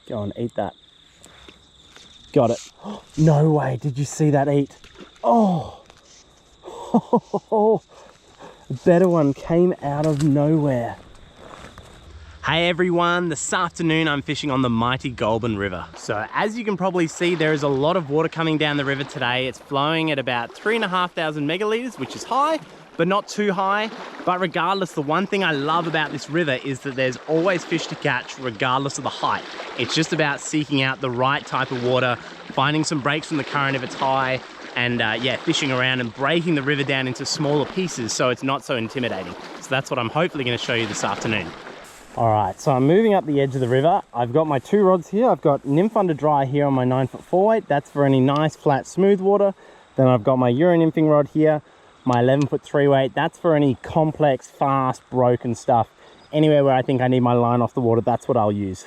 Go on, eat that. Got it. No way, did you see that eat? Oh, a better one came out of nowhere. Hey everyone, this afternoon I'm fishing on the mighty Goulburn River. So as you can probably see, there is a lot of water coming down the river today. It's flowing at about 3,500 megalitres, which is high, but not too high. But regardless, the one thing I love about this river is that there's always fish to catch regardless of the height. It's just about seeking out the right type of water, finding some breaks from the current if it's high, and yeah, fishing around and breaking the river down into smaller pieces so it's not so intimidating. So that's what I'm hopefully going to show you this afternoon. All right, so I'm moving up the edge of the river. I've got my two rods here. I've got Nymph under dry here on my 9-foot 4-weight. That's for any nice, flat, smooth water. Then I've got my Euronymphing rod here, my 11-foot 3-weight. That's for any complex, fast, broken stuff. Anywhere where I think I need my line off the water, that's what I'll use.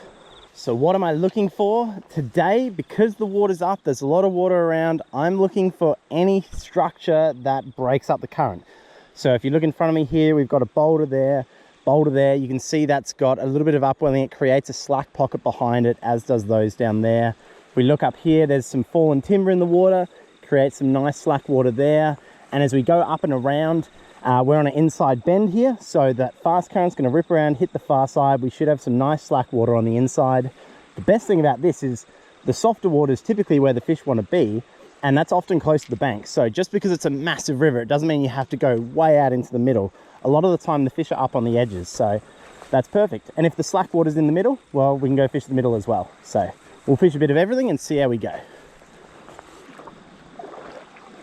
So what am I looking for today? Because the water's up, there's a lot of water around. I'm looking for any structure that breaks up the current. So if you look in front of me here, we've got a boulder there. You can see that's got a little bit of upwelling. It creates a slack pocket behind it, as does those down there. If we look up here, there's some fallen timber in the water, creates some nice slack water there. And as we go up and around, we're on an inside bend here, so that fast current's going to rip around, hit the far side. We should have some nice slack water on the inside. The best thing about this is the softer water is typically where the fish want to be, and that's often close to the bank. So just because it's a massive river, it doesn't mean you have to go way out into the middle. A lot of the time the fish are up on the edges, so that's perfect. And if the slack water's in the middle, well, we can go fish the middle as well. So we'll fish a bit of everything and see how we go.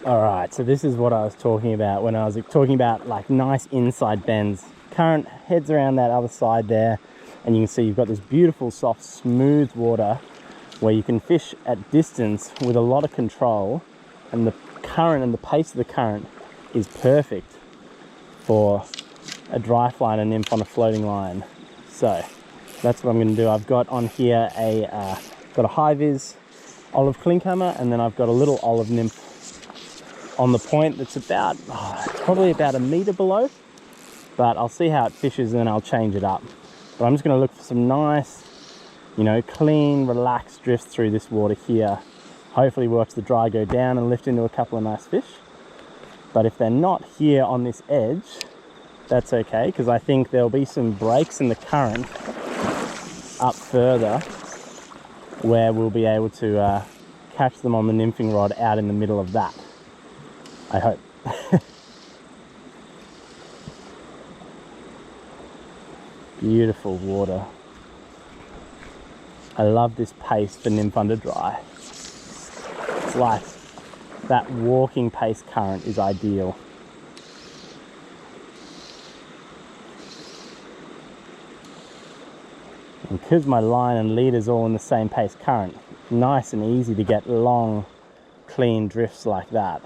All right, so this is what I was talking about when I was talking about like nice inside bends. Current heads around that other side there, and you can see you've got this beautiful, soft, smooth water where you can fish at distance with a lot of control, and the current and the pace of the current is perfect for a dry fly and a nymph on a floating line. So that's what I'm going to do. I've got on here got a high vis olive clinkhammer, and then I've got a little olive nymph on the point that's about it's probably about a meter below, but I'll see how it fishes and then I'll change it up. But I'm just going to look for some nice, you know, clean, relaxed drifts through this water here. Hopefully watch the dry go down and lift into a couple of nice fish. But if they're not here on this edge, that's okay, because I think there'll be some breaks in the current up further where we'll be able to catch them on the nymphing rod out in the middle of that. I hope. Beautiful water. I love this pace for nymph under dry. It's like that walking pace current is ideal. And because my line and leader's all in the same pace current, nice and easy to get long, clean drifts like that.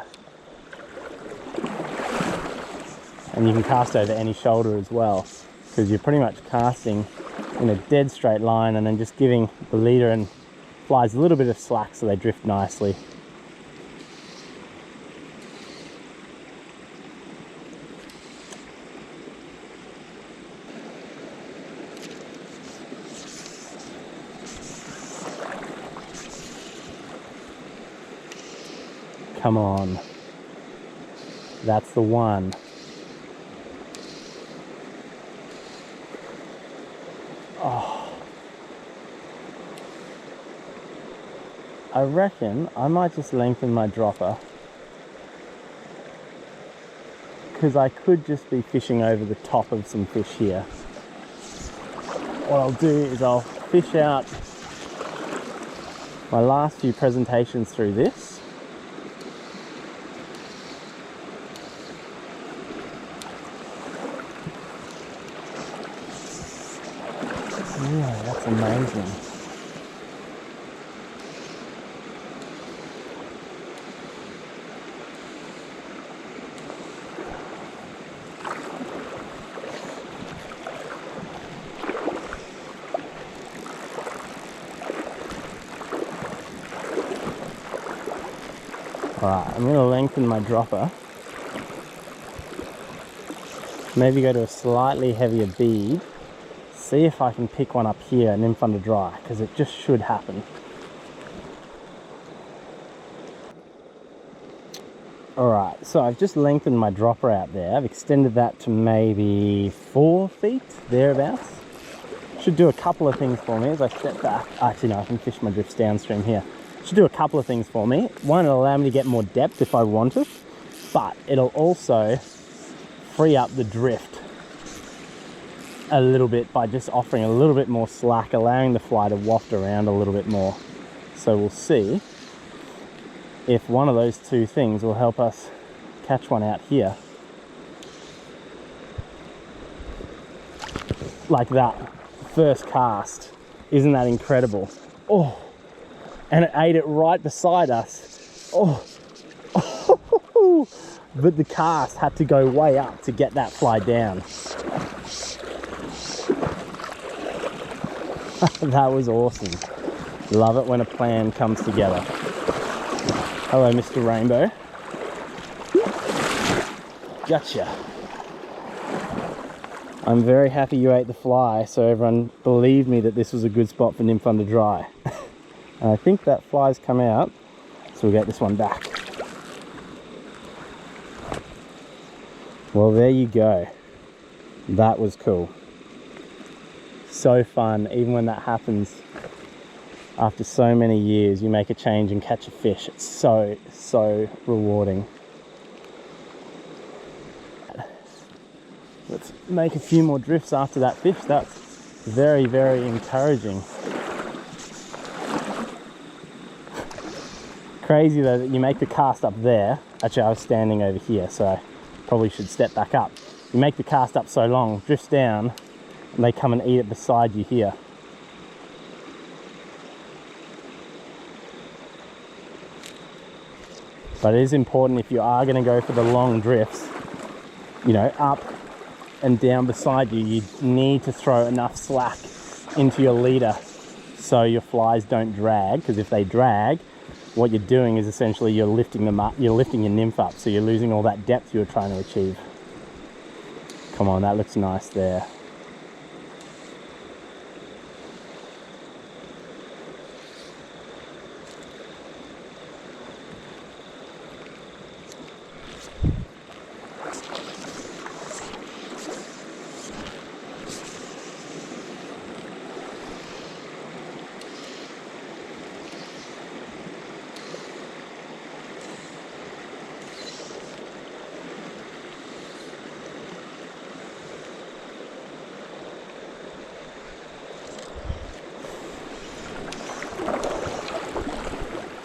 And you can cast over any shoulder as well, because you're pretty much casting in a dead straight line and then just giving the leader and flies a little bit of slack so they drift nicely. Come on. That's the one. Oh. I reckon I might just lengthen my dropper, because I could just be fishing over the top of some fish here. What I'll do is I'll fish out my last few presentations through this. Yeah, that's amazing. Alright, I'm going to lengthen my dropper. Maybe go to a slightly heavier bead. see if I can pick one up here, nymph under dry, because it just should happen. Alright, so I've just lengthened my dropper out there. I've extended that to maybe 4 feet, thereabouts. Should do a couple of things for me as I step back. Actually, no, I can fish my drifts downstream here. Should do a couple of things for me. One, it'll allow me to get more depth if I want it, but it'll also free up the drift a little bit by just offering a little bit more slack, allowing the fly to waft around a little bit more. So we'll see if one of those two things will help us catch one out here. Like that first cast. Isn't that incredible? Oh, and it ate it right beside us. Oh, but the cast had to go way up to get that fly down. That was awesome. Love it when a plan comes together. Hello, Mr. Rainbow. Gotcha. I'm very happy you ate the fly, so everyone believed me that this was a good spot for nymph under dry. And I think that fly's come out, so we'll get this one back. Well, there you go. That was cool. So fun, even when that happens. After so many years, you make a change and catch a fish. It's so, so rewarding. Let's make a few more drifts after that fish. That's very, very encouraging. Crazy though that you make the cast up there. Actually, I was standing over here, so I probably should step back up. You make the cast up so long, drifts down, and they come and eat it beside you here. But it is important, if you are going to go for the long drifts, you know, up and down beside you, you need to throw enough slack into your leader so your flies don't drag, because if they drag, what you're doing is essentially you're lifting them up, you're lifting your nymph up, so you're losing all that depth you were trying to achieve. Come on, that looks nice there.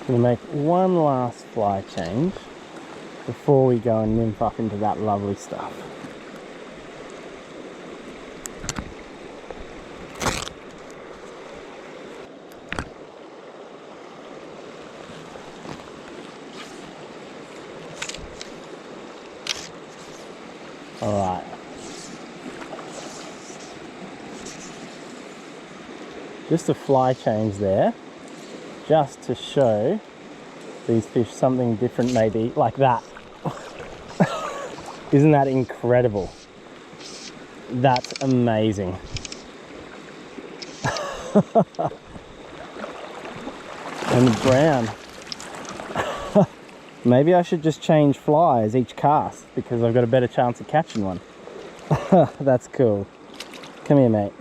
We'll make one last fly change before we go and nymph up into that lovely stuff. All right. Just a fly change there, just to show these fish something different, maybe like that. Isn't that incredible? That's amazing. And the brown. Maybe I should just change flies each cast because I've got a better chance of catching one. That's cool. Come here, mate.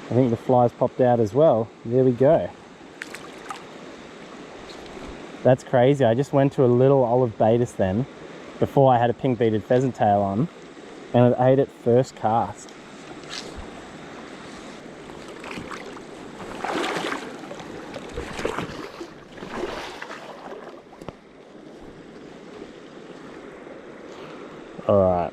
I think the flies popped out as well. There we go. That's crazy. I just went to a little olive baetis then, before I had a pink beaded pheasant tail on, and it ate it first cast. All right.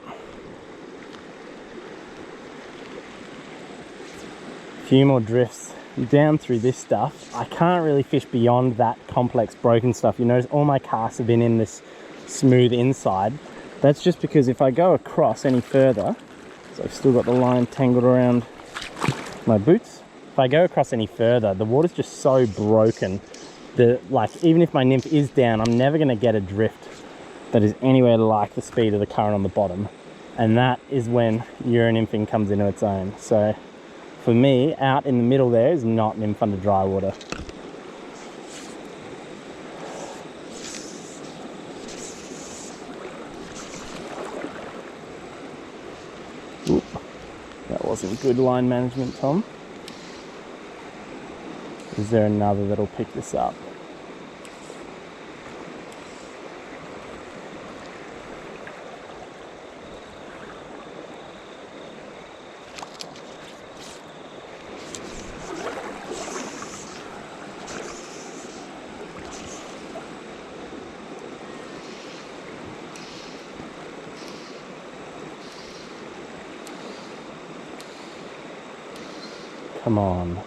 Few more drifts down through this stuff. I can't really fish beyond that complex broken stuff. You notice all my casts have been in this smooth inside. That's just because if I go across any further, so I've still got the line tangled around my boots. If I go across any further, the water's just so broken that, like, even if my nymph is down, I'm never going to get a drift that is anywhere like the speed of the current on the bottom. And that is when Euronymphing comes into its own. So for me, out in the middle there is not nymph under dry water. Oop, that wasn't good line management, Tom. Is there another that'll pick this up? Come on.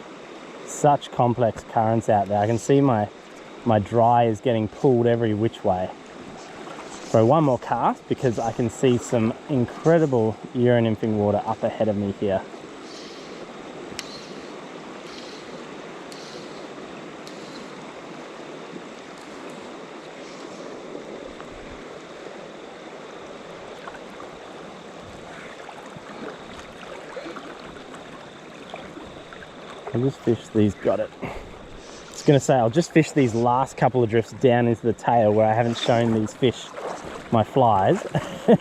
Such complex currents out there. I can see my dry is getting pulled every which way. So one more cast because I can see some incredible Euronymphing water up ahead of me here. I'll just fish these, got it. I was going to say, I'll just fish these last couple of drifts down into the tail where I haven't shown these fish my flies,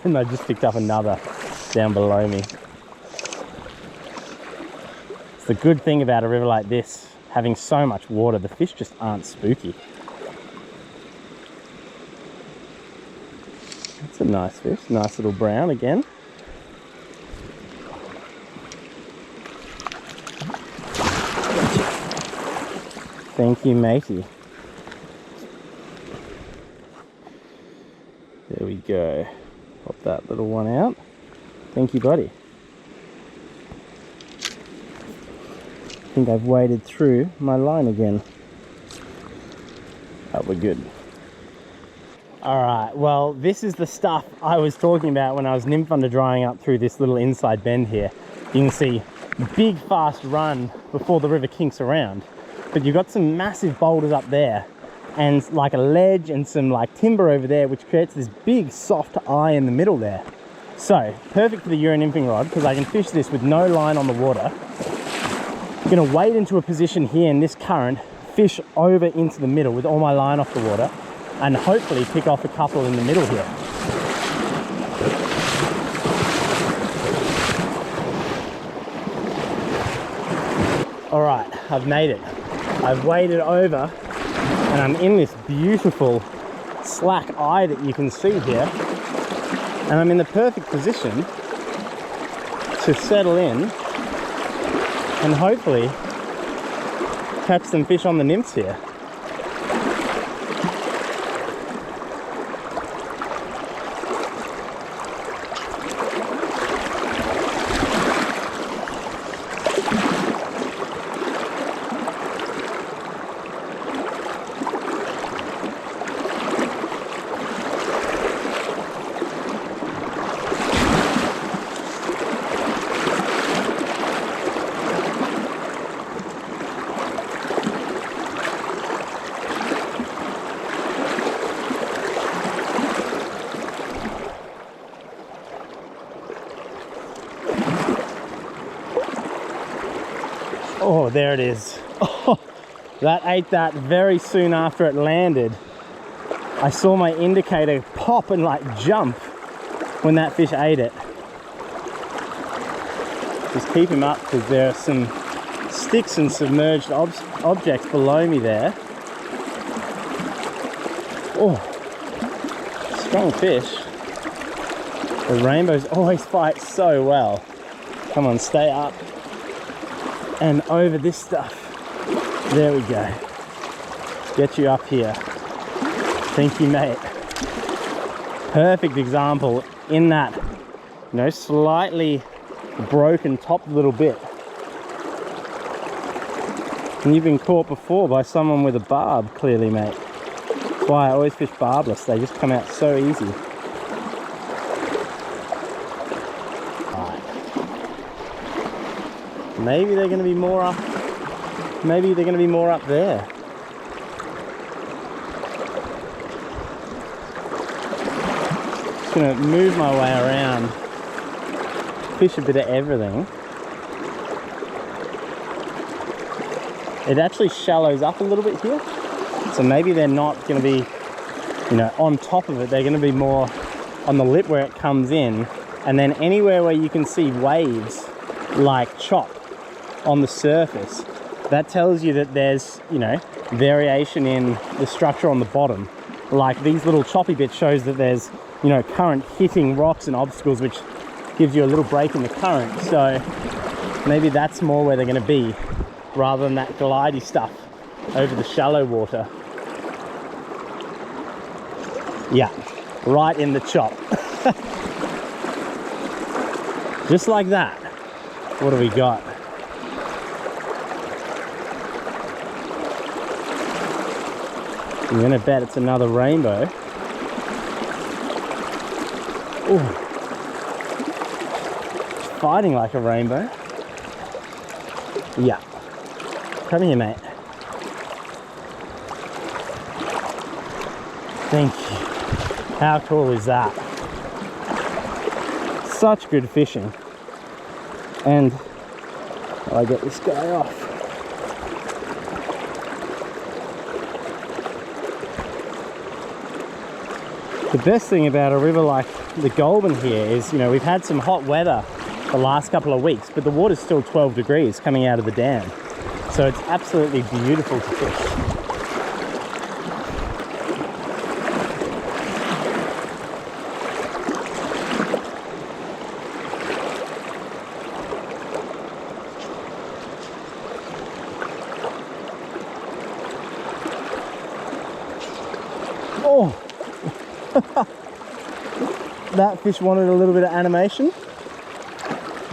and I just picked up another down below me. It's the good thing about a river like this, having so much water, the fish just aren't spooky. That's a nice fish, nice little brown again. Thank you, matey. There we go. Pop that little one out. Thank you, buddy. I think I've waded through my line again. Oh, we're good. Alright, well, this is the stuff I was talking about when I was nymph under drying up through this little inside bend here. You can see big fast run before the river kinks around. But you've got some massive boulders up there and like a ledge and some like timber over there, which creates this big soft eye in the middle there. So perfect for the Euronymphing rod because I can fish this with no line on the water. I'm going to wade into a position here in this current, fish over into the middle with all my line off the water, and hopefully pick off a couple in the middle here. All right, I've made it. I've waded over and I'm in this beautiful slack eye that you can see here, and I'm in the perfect position to settle in and hopefully catch some fish on the nymphs here. Oh, there it is. Oh, that ate that very soon after it landed. I saw my indicator pop and like jump when that fish ate it. Just keep him up because there are some sticks and submerged objects below me there. Oh, strong fish. The rainbows always fight so well. Come on, stay up. And over this stuff. There we go. Get you up here. Thank you, mate. Perfect example in that, you know, slightly broken top a little bit. And you've been caught before by someone with a barb, clearly, mate. That's why I always fish barbless. They just come out so easy. Maybe they're going to be more up. Maybe they're going to be more up there. Just going to move my way around fish a bit of everything. It actually shallows up a little bit here, so maybe they're not going to be, you know, on top of it. They're going to be more on the lip where it comes in, and then anywhere where you can see waves like chop on the surface, that tells you that there's, you know, variation in the structure on the bottom. Like these little choppy bits shows that there's, you know, current hitting rocks and obstacles, which gives you a little break in the current. So maybe that's more where they're going to be, rather than that glidey stuff over the shallow water. Yeah, right in the chop. Just like that. What do we got? I'm gonna bet it's another rainbow. Ooh. It's fighting like a rainbow. Yeah. Come here, mate. Thank you. How cool is that? Such good fishing. And I get this guy off. The best thing about a river like the Goulburn here is, you know, we've had some hot weather the last couple of weeks, but the water's still 12 degrees coming out of the dam. So it's absolutely beautiful to fish. Oh! That fish wanted a little bit of animation.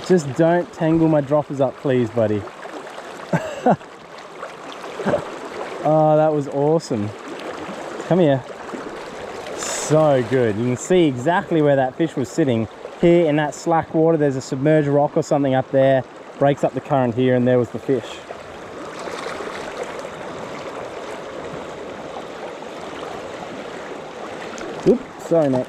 Just don't tangle my droppers up, please, buddy. Oh, that was awesome. Come here. So good. You can see exactly where that fish was sitting. Here in that slack water, there's a submerged rock or something up there. Breaks up the current here, and there was the fish. Oops, sorry, mate.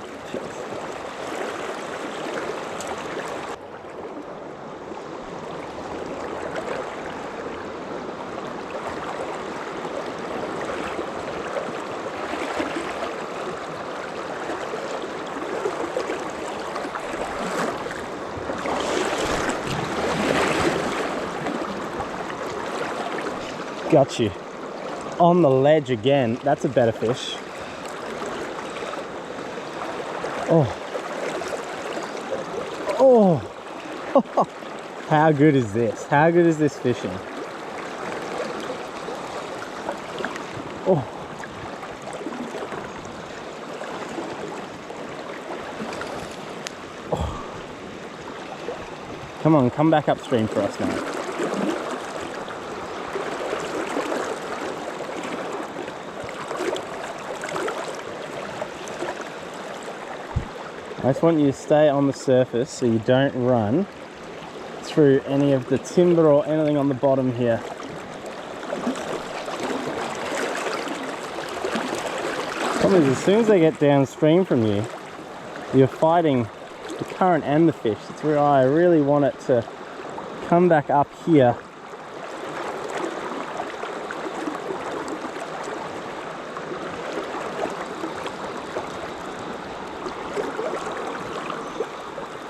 Got you. On the ledge again. That's a better fish. Oh. Oh. How good is this? How good is this fishing? Oh. Oh. Come on, come back upstream for us, mate. I just want you to stay on the surface so you don't run through any of the timber or anything on the bottom here. Problem is, as soon as they get downstream from you, you're fighting the current and the fish. That's where I really want it to come back up here.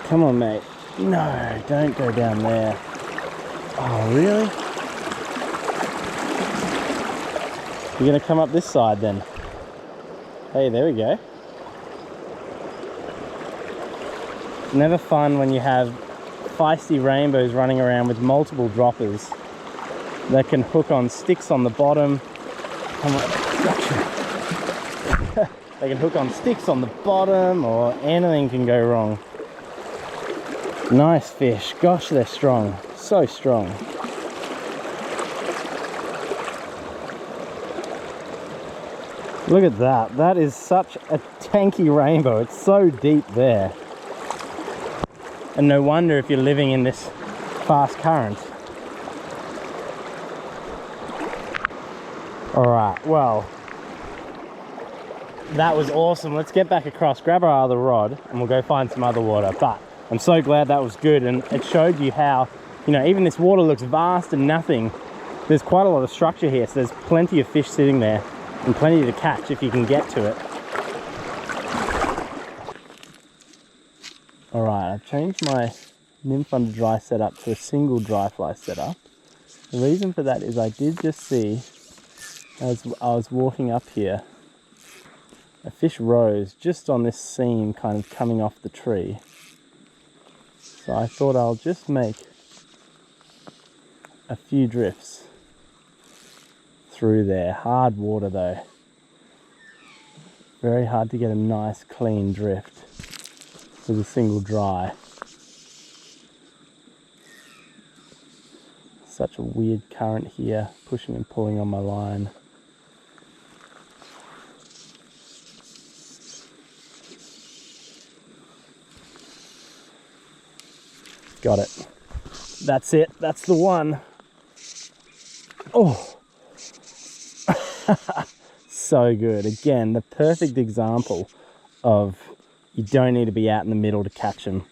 Come on, mate. No, don't go down there. Oh, really? You're gonna come up this side then? Hey, there we go. It's never fun when you have feisty rainbows running around with multiple droppers that can hook on sticks on the bottom. Come on. Gotcha. They can hook on sticks on the bottom, or anything can go wrong. Nice fish. Gosh, they're strong. So strong. Look at that. That is such a tanky rainbow. It's so deep there. And no wonder if you're living in this fast current. Alright, well, that was awesome. Let's get back across, grab our other rod, and we'll go find some other water. But I'm so glad that was good, and it showed you how, you know, even this water looks vast and nothing. There's quite a lot of structure here, so there's plenty of fish sitting there and plenty to catch if you can get to it. Alright, I've changed my nymph under dry setup to a single dry fly setup. The reason for that is I did just see, as I was walking up here, a fish rose just on this seam kind of coming off the tree. So I thought I'll just make a few drifts through there. Hard water though. Very hard to get a nice clean drift with a single dry. Such a weird current here, pushing and pulling on my line. Got it. That's it. That's the one. Oh, so good. Again, the perfect example of you don't need to be out in the middle to catch them.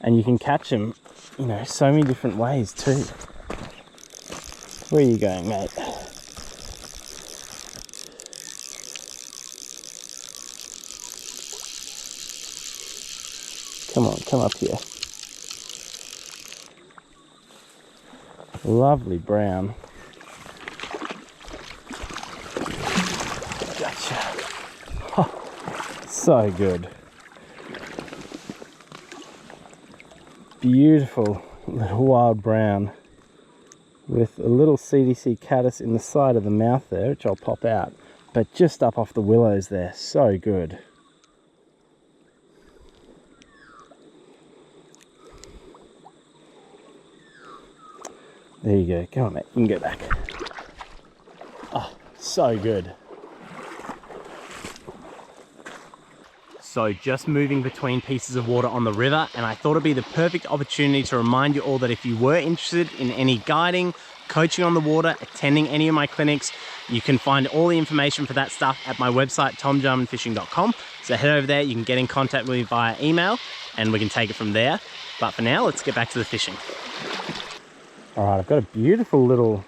And you can catch them, you know, so many different ways too. Where are you going, mate? Come on, come up here. Lovely brown. Gotcha. Oh, so good. Beautiful little wild brown with a little CDC caddis in the side of the mouth there, which I'll pop out, but just up off the willows there. So good. There you go. Come on, mate. You can go back. Oh, so good. So just moving between pieces of water on the river, and I thought it'd be the perfect opportunity to remind you all that if you were interested in any guiding, coaching on the water, attending any of my clinics, you can find all the information for that stuff at my website, tomjarmanfishing.com. So head over there, you can get in contact with me via email and we can take it from there. But for now, let's get back to the fishing. All right, I've got a beautiful little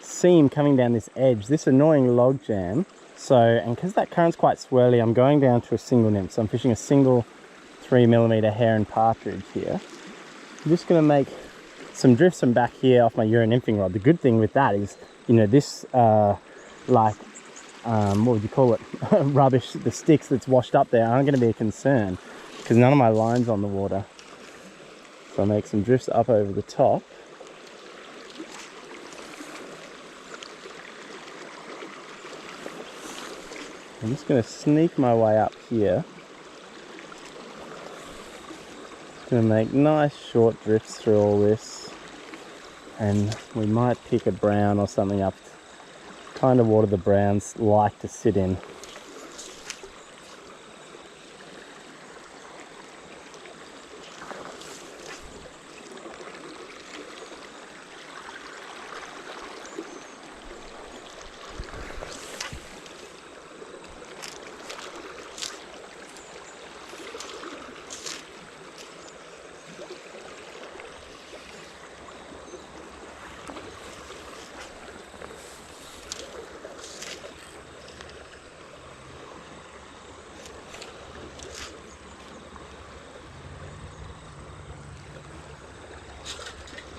seam coming down this edge, this annoying log jam. So, and because that current's quite swirly, I'm going down to a single nymph. So I'm fishing a single 3mm heron partridge here. I'm just going to make some drifts from back here off my Euronymphing rod. The good thing with that is, you know, this what would you call it? Rubbish, the sticks that's washed up there aren't going to be a concern because none of my line's on the water. So I make some drifts up over the top. I'm just going to sneak my way up here. Going to make nice short drifts through all this, and we might pick a brown or something up. Kind of water the browns like to sit in.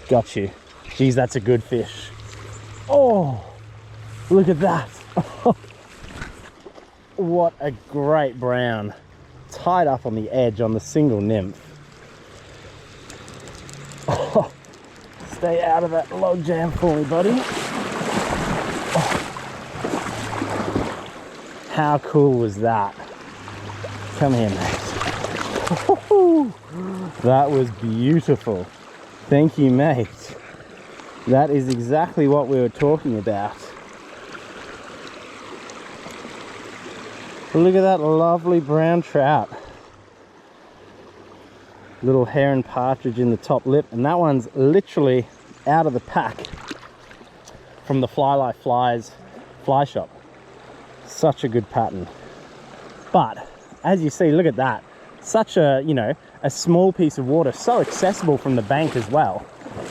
Got you. Geez, that's a good fish. Oh, look at that. What a great brown. Tied up on the edge on the single nymph. Oh, stay out of that log jam for me, buddy. Oh. How cool was that? Come here, mate. That was beautiful. Thank you, mate. That is exactly what we were talking about. Look at that lovely brown trout. Little heron partridge in the top lip, and that one's literally out of the pack from the Fly Like Flies fly shop. Such a good pattern. But as you see, look at that. Such a, you know, a small piece of water, so accessible from the bank as well.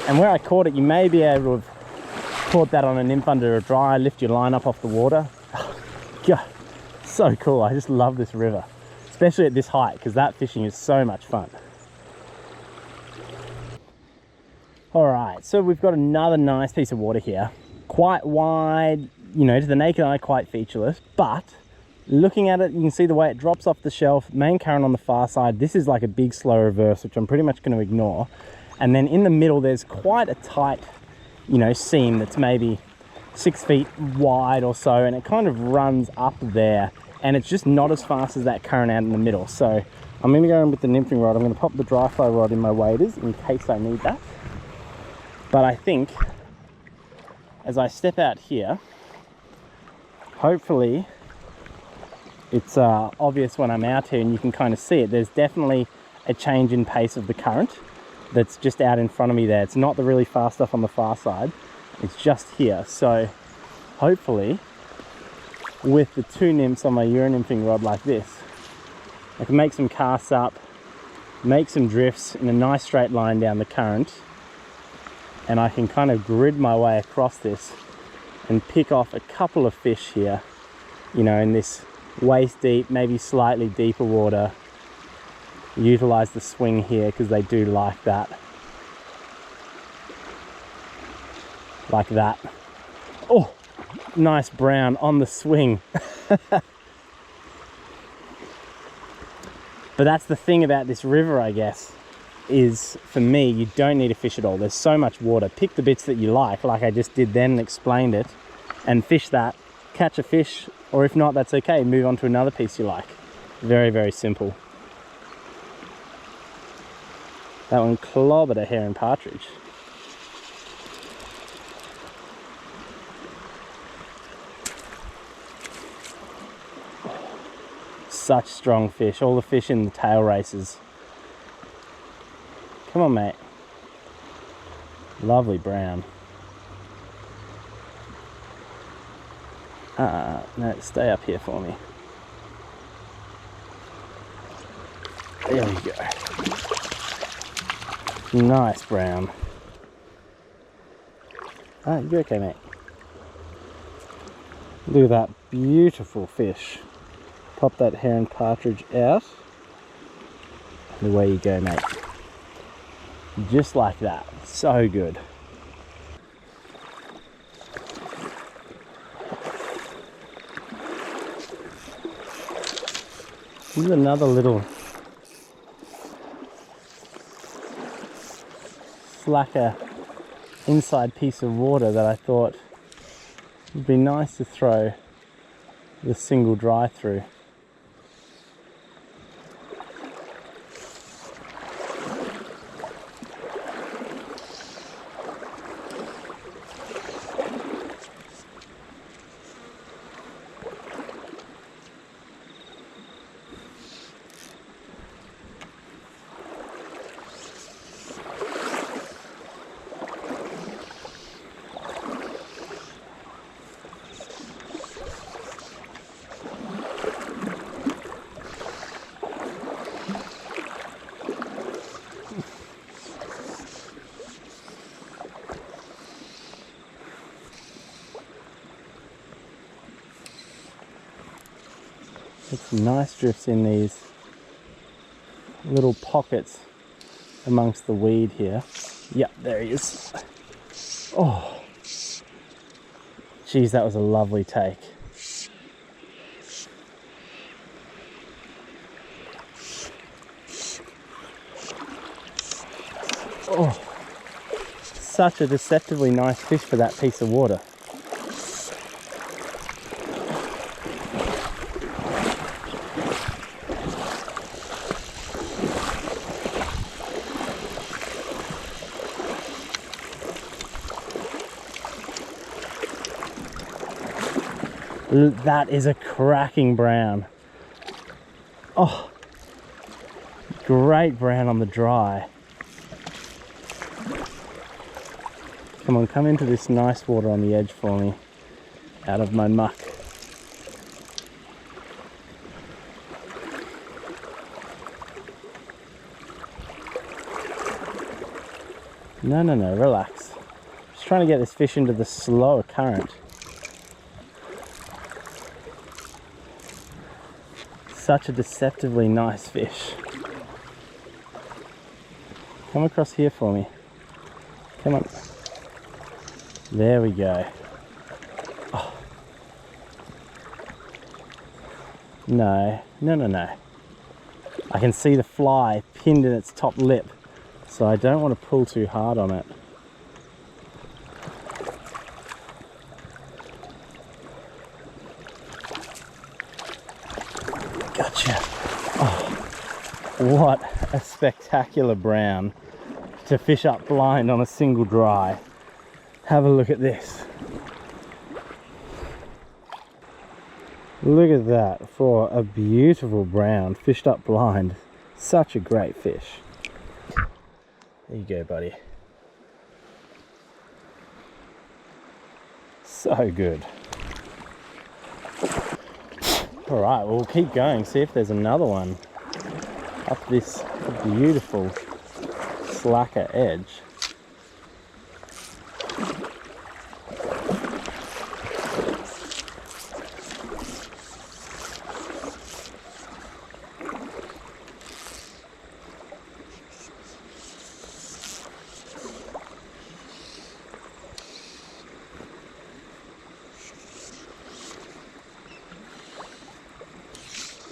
And where I caught it, you may be able to have caught that on a nymph under a dry, lift your line up off the water. God, so cool. I just love this river, especially at this height, because that fishing is so much fun. All right, so we've got another nice piece of water here. Quite wide, you know, to the naked eye, quite featureless, but looking at it, you can see the way it drops off the shelf, main current on the far side. This is like a big slow reverse, which I'm pretty much going to ignore. And then in the middle, there's quite a tight, you know, seam that's maybe 6 feet wide or so, and it kind of runs up there, and it's just not as fast as that current out in the middle. So I'm going to go in with the nymphing rod. I'm going to pop the dry fly rod in my waders in case I need that. But I think as I step out here, hopefully it's obvious when I'm out here and you can kind of see it. There's definitely a change in pace of the current that's just out in front of me there. It's not the really fast stuff on the far side, it's just here. So hopefully with the 2 nymphs on my Euronymphing rod like this, I can make some casts up, make some drifts in a nice straight line down the current, and I can kind of grid my way across this and pick off a couple of fish here, you know, in this waist deep, maybe slightly deeper water. Utilize the swing here because they do like that. Like that. Oh, nice brown on the swing. But that's the thing about this river, I guess, is for me, you don't need to fish at all. There's so much water. Pick the bits that you like I just did then and explained it, and fish that, catch a fish, or if not, that's okay, move on to another piece you like. Very, very simple. That one clobbered a heron partridge. Such strong fish, all the fish in the tail races. Come on, mate. Lovely brown. No, stay up here for me. There we go. Nice brown. You're okay, mate. Look at that beautiful fish. Pop that heron partridge out. And away you go, mate. Just like that. So good. This is another little slacker inside piece of water that I thought would be nice to throw the single dry through. It's nice drifts in these little pockets amongst the weed here. Yep, there he is. Oh, geez, that was a lovely take. Oh, such a deceptively nice fish for that piece of water. That is a cracking brown. Oh, great brown on the dry. Come on, come into this nice water on the edge for me, out of my muck. No, no, no, relax. Just trying to get this fish into the slower current. Such a deceptively nice fish. Come across here for me. Come on. There we go. Oh. No, no, no, no. I can see the fly pinned in its top lip, so I don't want to pull too hard on it. Gotcha. Oh, what a spectacular brown to fish up blind on a single dry. Have a look at this. Look at that for a beautiful brown fished up blind. Such a great fish. There you go, buddy. So good. All right, well, we'll keep going, see if there's another one up this beautiful slacker edge.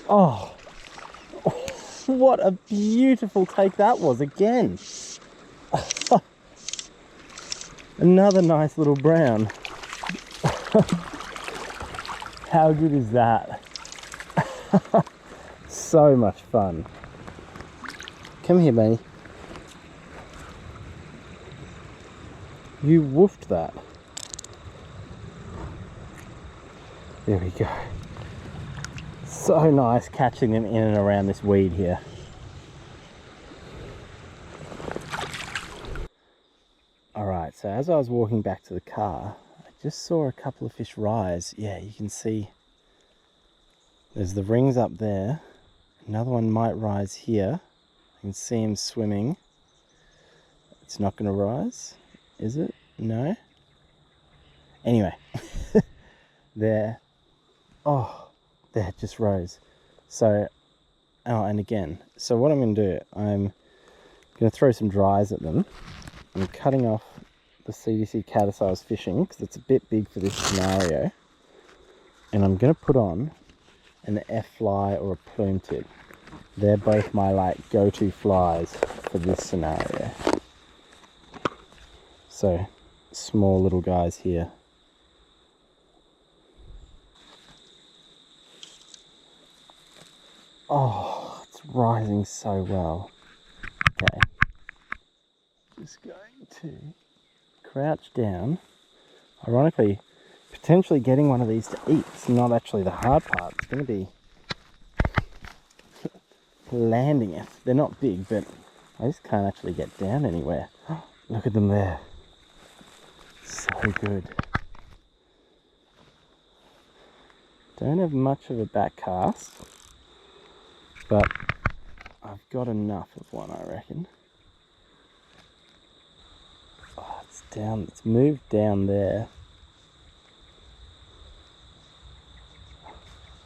Oh, what a beautiful take that was again. Another nice little brown. How good is that? So much fun. Come here, buddy. You woofed that. There we go. So nice catching them in and around this weed here. Alright, so as I was walking back to the car, I just saw a couple of fish rise. Yeah, you can see there's the rings up there. Another one might rise here. I can see him swimming. It's not going to rise, is it? No? Anyway, there. Oh. There, it just rose. So, oh, and again, so what I'm going to do, I'm going to throw some dries at them. I'm cutting off the CDC caddis I was fishing because it's a bit big for this scenario. And I'm going to put on an F-fly or a plume tip. They're both my go-to flies for this scenario. So, small little guys here. Oh, it's rising so well. Okay. Just going to crouch down. Ironically, potentially getting one of these to eat. It's not actually the hard part. It's going to be landing it. They're not big, but I just can't actually get down anywhere. Look at them there. So good. Don't have much of a back cast, but I've got enough of one, I reckon. Oh, it's down, it's moved down there.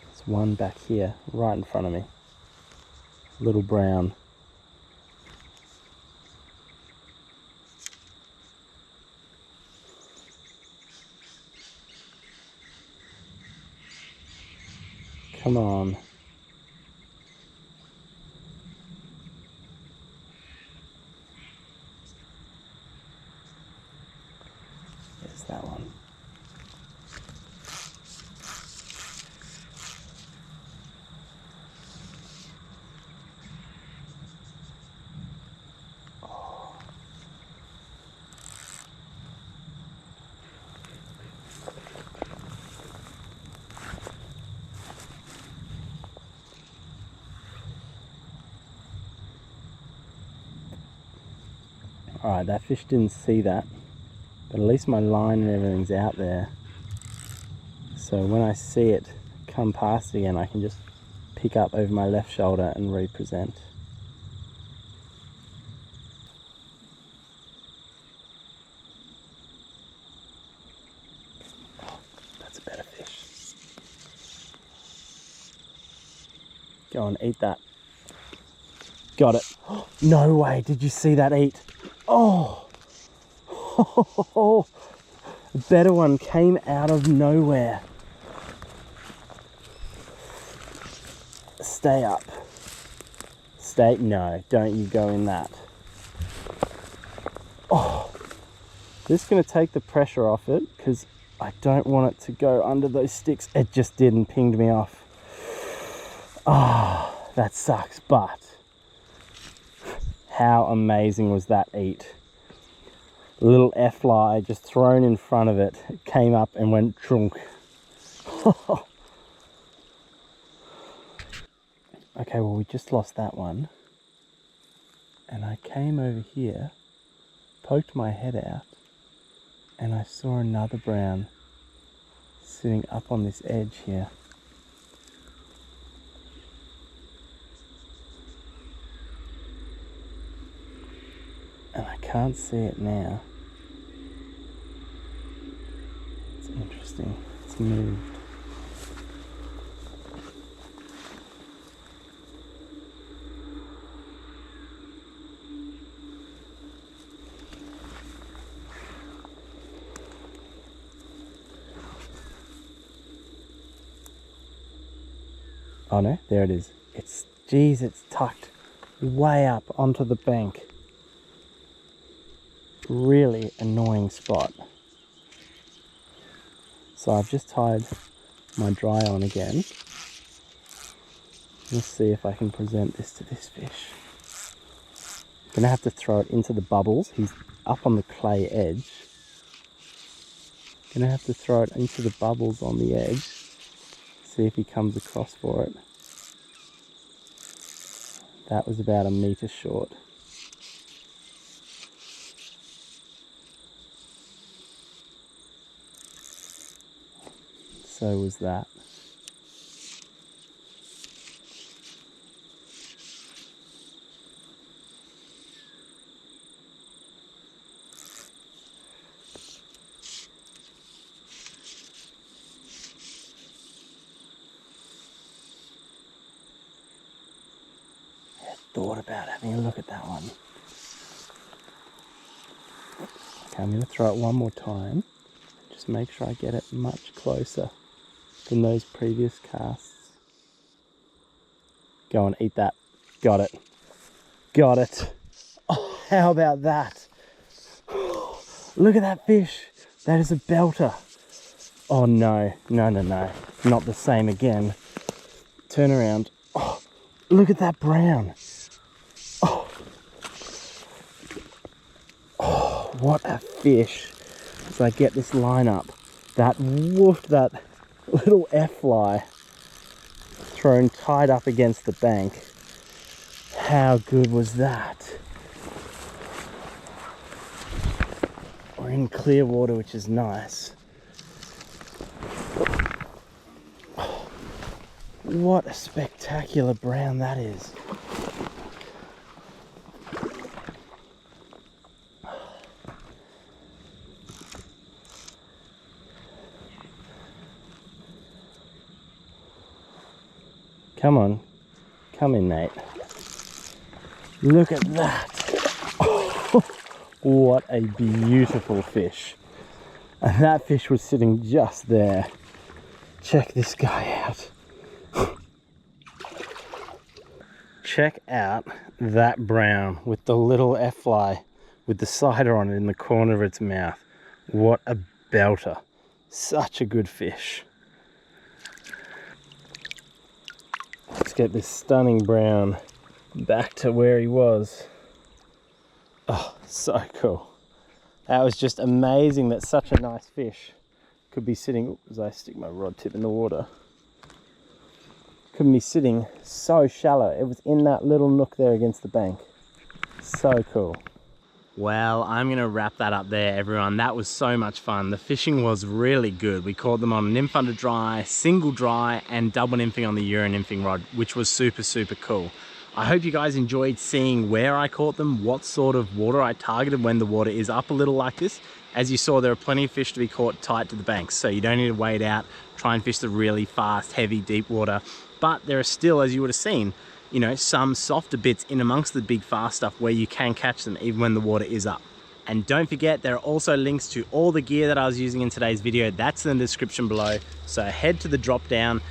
There's one back here, right in front of me. Little brown. Come on. There's that one. Alright, that fish didn't see that, but at least my line and everything's out there. So when I see it come past again, I can just pick up over my left shoulder and represent. Go on, eat that. Got it. No way, did you see that eat? Oh! A better one came out of nowhere. Stay up. Stay, no, don't you go in that. Oh, this is going to take the pressure off it because I don't want it to go under those sticks. It just did and pinged me off. Oh, that sucks, but how amazing was that eat? A little F-fly just thrown in front of it. It came up and went trunk. Okay, well, we just lost that one. And I came over here, poked my head out, and I saw another brown sitting up on this edge here. And I can't see it now. It's interesting. It's moved. Oh no, there it is. It's, geez, it's tucked way up onto the bank. Really annoying spot. So I've just tied my dry on again. Let's see if I can present this to this fish. I'm gonna have to throw it into the bubbles. He's up on the clay edge. Gonna have to throw it into the bubbles on the edge. See if he comes across for it. That was about a metre short. So was that. Thought about having a look at that one. Okay, I'm going to throw it one more time. Just make sure I get it much closer than those previous casts. Go and eat that. Got it. Got it. Oh, how about that? Look at that fish. That is a belter. Oh no, no, no, no. Not the same again. Turn around. Oh, look at that brown. Oh, what a fish. As I get this line up, that woof, that little F-fly thrown tied up against the bank. How good was that? We're in clear water, which is nice. What a spectacular brown that is. Come on, come in, mate. Look at that. Oh, what a beautiful fish. And that fish was sitting just there. Check this guy out. Check out that brown with the little F-fly with the cider on it in the corner of its mouth. What a belter. Such a good fish. Let's get this stunning brown back to where he was. Oh, so cool. That was just amazing that such a nice fish could be sitting, as I stick my rod tip in the water, couldn't be sitting so shallow. It was in that little nook there against the bank. So cool. Well, I'm going to wrap that up there, everyone. That was so much fun. The fishing was really good. We caught them on nymph under dry, single dry, and double nymphing on the Euronymphing rod, which was super, super cool. I hope you guys enjoyed seeing where I caught them, what sort of water I targeted when the water is up a little like this. As you saw, there are plenty of fish to be caught tight to the banks, so you don't need to wade out, try and fish the really fast, heavy, deep water. but there are still, as you would have seen, you know, some softer bits in amongst the big fast stuff where you can catch them even when the water is up. And don't forget, there are also links to all the gear that I was using in today's video. That's in the description below. So head to the drop down,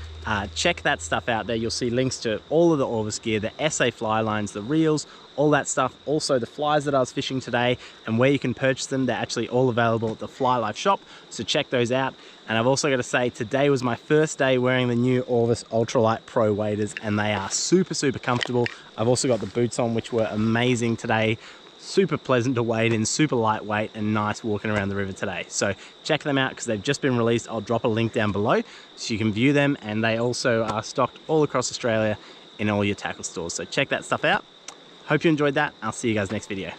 check that stuff out there. You'll see links to all of the Orvis gear, the SA fly lines, the reels, all that stuff. Also the flies that I was fishing today and where you can purchase them. They're actually all available at the Fly Life shop. So check those out. And I've also got to say, today was my first day wearing the new Orvis Ultralight Pro waders, and they are super, super comfortable. I've also got the boots on, which were amazing today. Super pleasant to wade in, super lightweight and nice walking around the river today. So check them out because they've just been released. I'll drop a link down below so you can view them, and they also are stocked all across Australia in all your tackle stores. So check that stuff out. Hope you enjoyed that. I'll see you guys next video.